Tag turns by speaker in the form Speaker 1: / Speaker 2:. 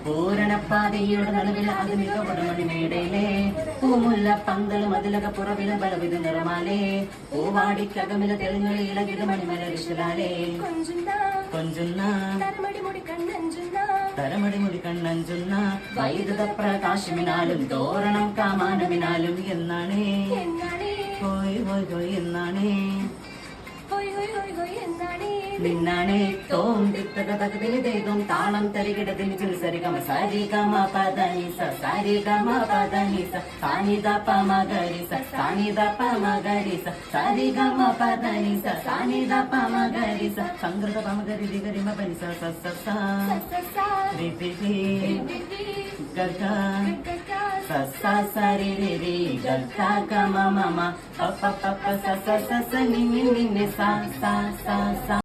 Speaker 1: പൂരണപ്പാതയുടെ നടുവിൽ ആധുനിക പടമണിമേടയിലെ പൂമുല്ല പന്തലും അതിലക പുറവിലും പലവിധ നിറമാലേ പൂവാടിക്കകമില തെളിഞ്ഞൊളി ഇളകിട മണിമലരിശലാലേ കൊഞ്ചുന്ന തരമടി മുടി കണ്ണഞ്ചുന്ന വൈദ്യുത പ്രകാശമിനാലും തോരണം കാമാനമിനാലും എന്നാണേ ഹോയ് ഹോയ് ഹോയ് എന്നാണേ നിന്നാണേ തോം തിത്തകതകതിലും താളം തരികിടതിൽ സരി ഗമ സാരി ഗമ പദനി സാരി ഗമ പദനി സാനിദ പമഗരി സാനിദ പമഗരി സാരി ഗമ പദനി സാനിദ പമഗരി സംഗൃത പമഗരി ദിഗരി മപനി സ രി രി രി ഗഗ സ സരി രി രി ഗഗ ഗമ മമ പ പ പ സ സ സ നി നി നി സ സ സ